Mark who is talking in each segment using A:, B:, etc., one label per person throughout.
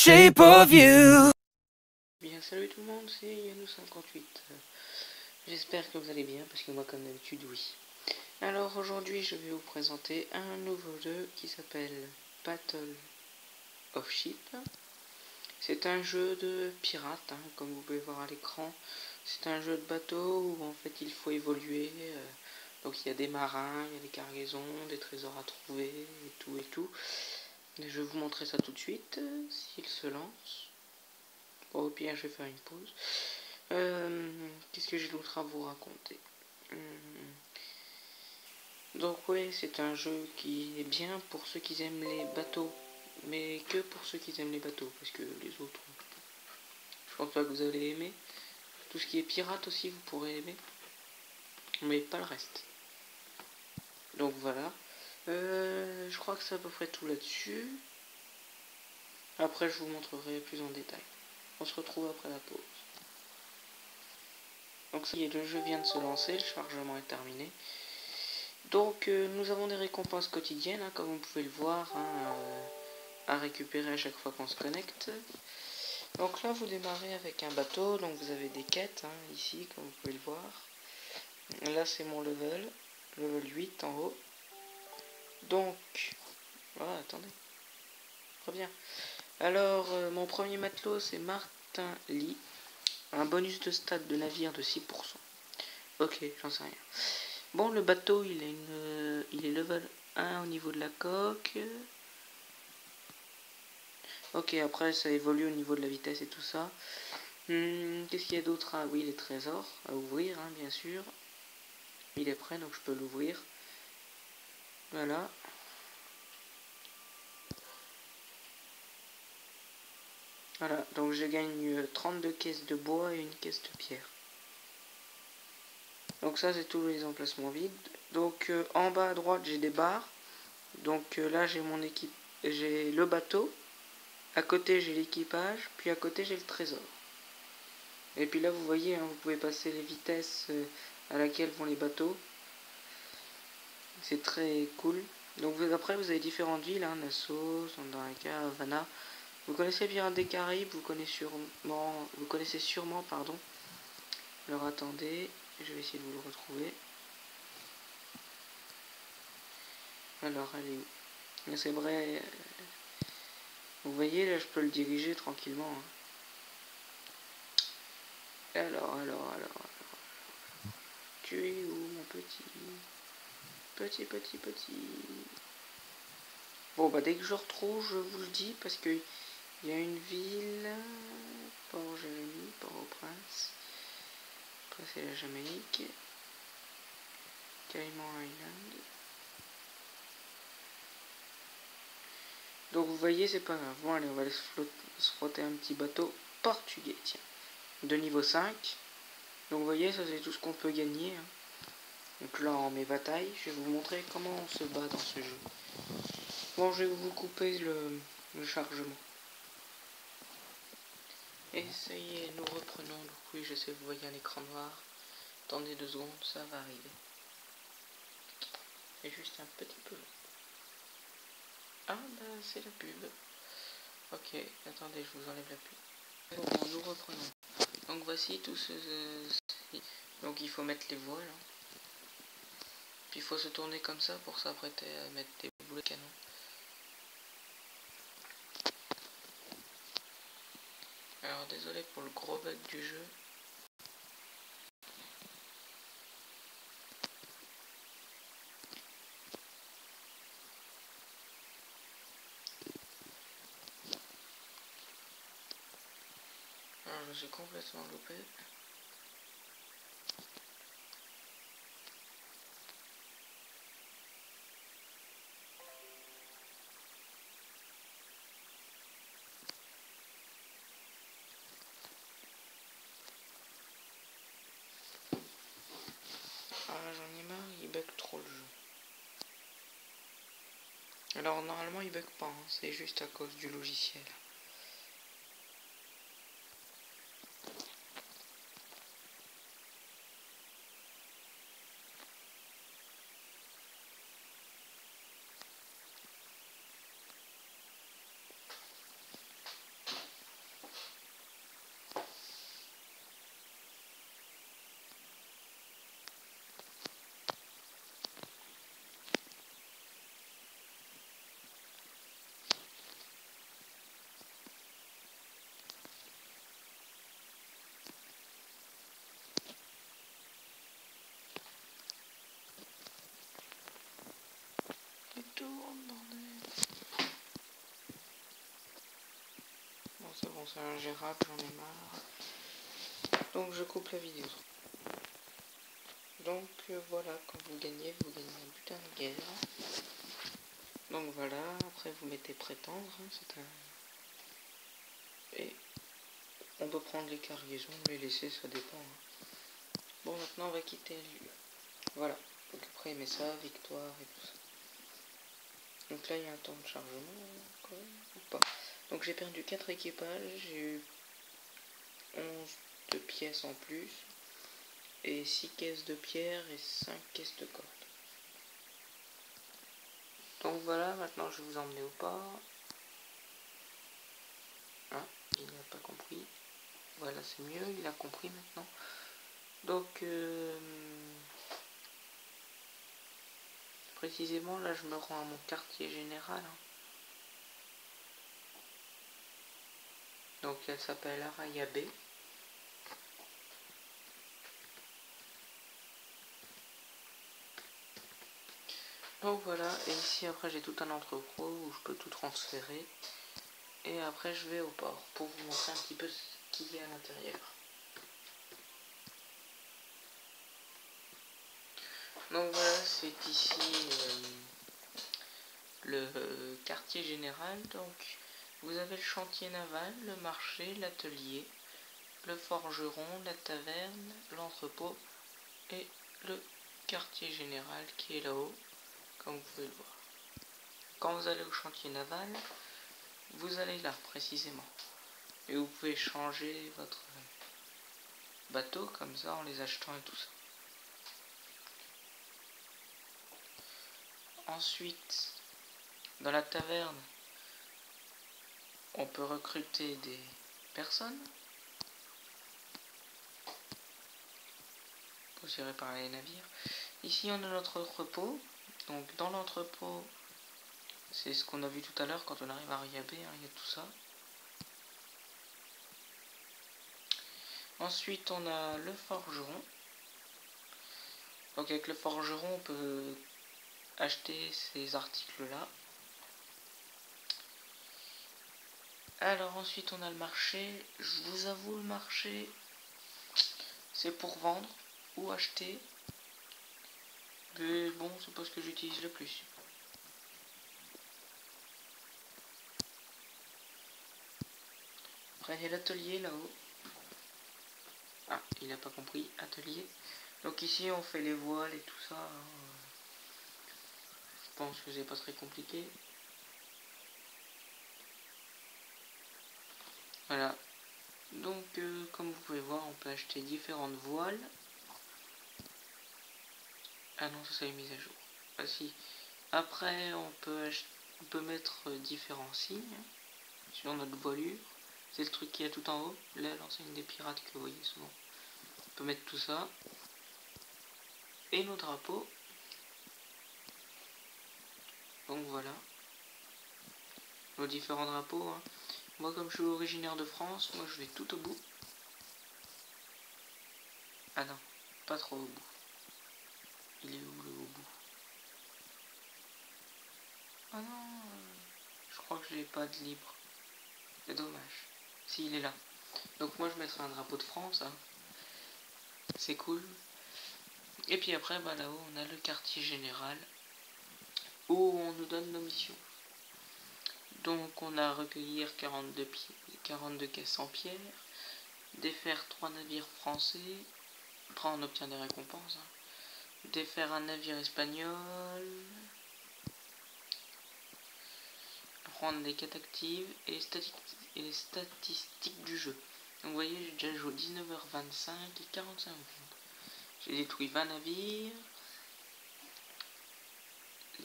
A: shape of you.
B: Bien, salut tout le monde, c'est Yannou58. J'espère que vous allez bien, parce que moi, comme d'habitude, oui. Alors, aujourd'hui, je vais vous présenter un nouveau jeu qui s'appelle Battle of Ship. C'est un jeu de pirate, hein, comme vous pouvez voir à l'écran. C'est un jeu de bateau où, en fait, il faut évoluer. Donc, il y a des marins, il y a des cargaisons, des trésors à trouver, et tout, et tout. Et je vais vous montrer ça tout de suite, s'il se lance. Bon, au pire, je vais faire une pause. Qu'est-ce que j'ai d'autre à vous raconter? Donc oui, c'est un jeu qui est bien pour ceux qui aiment les bateaux, mais que pour ceux qui aiment les bateaux, parce que les autres, je pense pas que vous allez aimer. Tout ce qui est pirate aussi, vous pourrez aimer, mais pas le reste. Donc voilà. Je crois que c'est à peu près tout là-dessus. Après, je vous montrerai plus en détail. On se retrouve après la pause. Donc ça y est, le jeu vient de se lancer, le chargement est terminé. Donc nous avons des récompenses quotidiennes, hein, comme vous pouvez le voir, hein, à récupérer à chaque fois qu'on se connecte. Donc là vous démarrez avec un bateau, donc vous avez des quêtes, hein, ici comme vous pouvez le voir. Là c'est mon level 8 en haut. Donc, voilà, attendez, reviens. Alors mon premier matelot c'est Martin Lee, un bonus de stade de navire de 6%. Ok, j'en sais rien. Bon, le bateau, il est level 1 au niveau de la coque. Ok, après, ça évolue au niveau de la vitesse et tout ça. Qu'est-ce qu'il y a d'autre? Ah oui, les trésors à ouvrir, hein, bien sûr. Il est prêt, donc je peux l'ouvrir. Voilà. Voilà, donc je gagne 32 caisses de bois et une caisse de pierre. Donc ça, c'est tous les emplacements vides. Donc en bas à droite, j'ai des barres. Donc là, j'ai mon équipe, j'ai le bateau. À côté, j'ai l'équipage. Puis à côté, j'ai le trésor. Et puis là, vous voyez, hein, vous pouvez passer les vitesses à laquelle vont les bateaux. C'est très cool. Donc après, vous avez différentes villes, hein, Nassau, Sandaika, Havana. Vous connaissez Pirates des Caraïbes, vous connaissez sûrement, pardon. Alors attendez, je vais essayer de vous le retrouver. Alors, allez où? C'est vrai. Vous voyez, là, je peux le diriger tranquillement. Hein. Alors. Tu es où, mon petit? Petit. Bon, bah, dès que je retrouve, je vous le dis, parce que il y a une ville, Port-Jérémy, Port-au-Prince. Après, c'est la Jamaïque. Cayman Island. Donc, vous voyez, c'est pas grave. Bon, allez, on va aller se frotter un petit bateau portugais, tiens. De niveau 5. Donc, vous voyez, ça, c'est tout ce qu'on peut gagner. Hein. Donc là, en mes batailles, je vais vous montrer comment on se bat dans ce jeu. Bon, je vais vous couper le chargement. Et ça y est, nous reprenons. Donc oui, je sais, vous voyez un écran noir. Attendez 2 secondes, ça va arriver. C'est juste un petit peu long. Ah, bah c'est la pub. Ok, attendez, je vous enlève la pub. Bon, nous reprenons. Donc voici tout ce... Donc il faut mettre les voiles. Hein. Puis il faut se tourner comme ça pour s'apprêter à mettre des boulets de canon. Alors désolé pour le gros bug du jeu. Alors je suis complètement loupé. Ah j'en ai marre, il bug trop le jeu. Alors normalement il bug pas, hein, c'est juste à cause du logiciel. c'est ingérable, j'en ai marre. Donc je coupe la vidéo. Donc voilà, quand vous gagnez un butin de guerre. Donc voilà, après vous mettez prétendre, hein, c'est un... Et on peut prendre les cargaisons, les laisser, ça dépend. Hein. Bon, maintenant on va quitter le lieu. Voilà, donc après mais ça, victoire et tout ça. Donc là il y a un temps de chargement, quoi, ou pas. Donc j'ai perdu 4 équipages, j'ai eu 11 de pièces en plus, et 6 caisses de pierre et 5 caisses de cordes. Donc voilà, maintenant je vais vous emmener au port. Ah, il n'a pas compris. Voilà, c'est mieux, il a compris maintenant. Donc, précisément, là, je me rends à mon quartier général. Hein. Donc, elle s'appelle Araya B. Donc voilà, et ici après j'ai tout un entrepôt où je peux tout transférer. Et après je vais au port pour vous montrer un petit peu ce qu'il y a à l'intérieur. Donc voilà, c'est ici le quartier général. Donc vous avez le chantier naval, le marché, l'atelier, le forgeron, la taverne, l'entrepôt et le quartier général qui est là-haut, comme vous pouvez le voir. Quand vous allez au chantier naval, vous allez là précisément. Et vous pouvez changer votre bateau comme ça en les achetant et tout ça. Ensuite, dans la taverne, on peut recruter des personnes pour se réparer les navires. Ici, on a notre entrepôt. Donc, dans l'entrepôt, c'est ce qu'on a vu tout à l'heure quand on arrive à Riabé, hein, il y a tout ça. Ensuite, on a le forgeron. Donc, avec le forgeron, on peut acheter ces articles-là. Alors, ensuite, on a le marché. Je vous avoue, le marché, c'est pour vendre ou acheter. Mais bon, c'est pas ce que j'utilise le plus. Après, il y a l'atelier là-haut. Ah, il n'a pas compris, atelier. Donc ici, on fait les voiles et tout ça. Hein. Je pense que c'est pas très compliqué. Voilà. Donc, comme vous pouvez voir, on peut acheter différentes voiles. Ah non, ça est mis à jour. Ah si. Après, on peut mettre différents signes sur notre voilure. C'est le truc qui est tout en haut. Là, l'enseigne des pirates que vous voyez souvent. On peut mettre tout ça. Et nos drapeaux. Donc voilà. Nos différents drapeaux. Hein. Moi, comme je suis originaire de France, moi je vais tout au bout. Ah non, pas trop au bout. Il est où le au bout? Ah non, je crois que j'ai pas de libre. C'est dommage. Si, il est là. Donc moi je mettrai un drapeau de France. Hein. C'est cool. Et puis après, bah, là-haut, on a le quartier général. Où on nous donne nos missions. Donc on a recueillir 42 caisses en pierre. Défaire 3 navires français. Après on obtient des récompenses. Hein. Défaire un navire espagnol. Prendre les quêtes actives et les statistiques du jeu. Donc vous voyez, j'ai déjà joué 19h25 et 45 minutes. J'ai détruit 20 navires.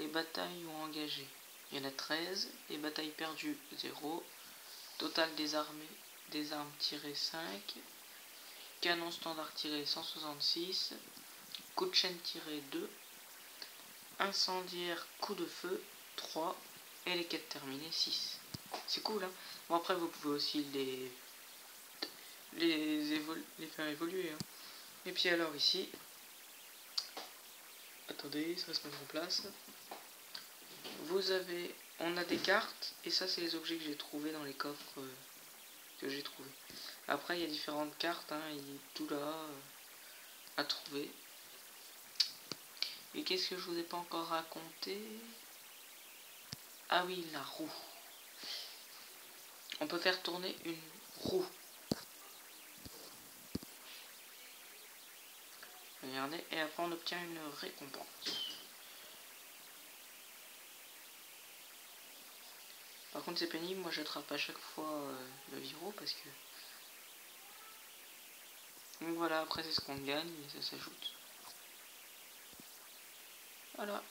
B: Les batailles ont engagé. Il y en a 13. Les batailles perdues, 0. Total des armes tirées, 5. Canon standard tiré, 166. Coup de chaîne tiré, 2. Incendiaire, coup de feu, 3. Et les quêtes terminées, 6. C'est cool, hein. Bon, après, vous pouvez aussi les faire évoluer. Hein. Et puis alors ici, attendez, ça va se mettre en place. On a des cartes, et ça c'est les objets que j'ai trouvés dans les coffres que j'ai trouvé. Après il y a différentes cartes, hein, il est tout là à trouver. Et qu'est-ce que je vous ai pas encore raconté? Ah oui, la roue. On peut faire tourner une roue. Regardez, et après on obtient une récompense. Par contre c'est pénible, moi j'attrape à chaque fois le viro parce que... Donc voilà, après c'est ce qu'on gagne et ça s'ajoute. Voilà.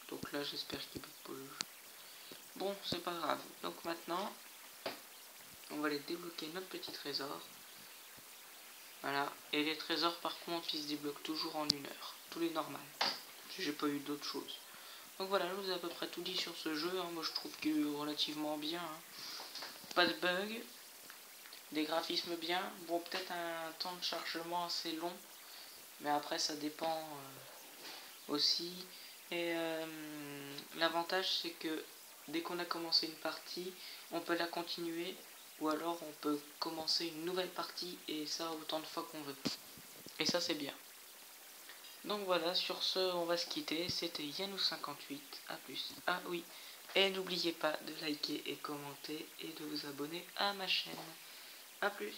B: Donc là j'espère qu'il bug pas le jeu. Bon, c'est pas grave. Donc maintenant, on va aller débloquer notre petit trésor. Voilà. Et les trésors par contre ils se débloquent toujours en 1 heure. Tous les normales. J'ai pas eu d'autres choses. Donc voilà, je vous ai à peu près tout dit sur ce jeu. Hein. Moi je trouve qu'il est relativement bien. Hein. Pas de bug. Des graphismes bien. Bon, peut-être un temps de chargement assez long. Mais après ça dépend aussi. Et l'avantage c'est que dès qu'on a commencé une partie, on peut la continuer. Ou alors on peut commencer une nouvelle partie et ça autant de fois qu'on veut. Et ça c'est bien. Donc voilà, sur ce on va se quitter. C'était Yannou58. A plus. Ah oui. Et n'oubliez pas de liker et commenter et de vous abonner à ma chaîne. A plus.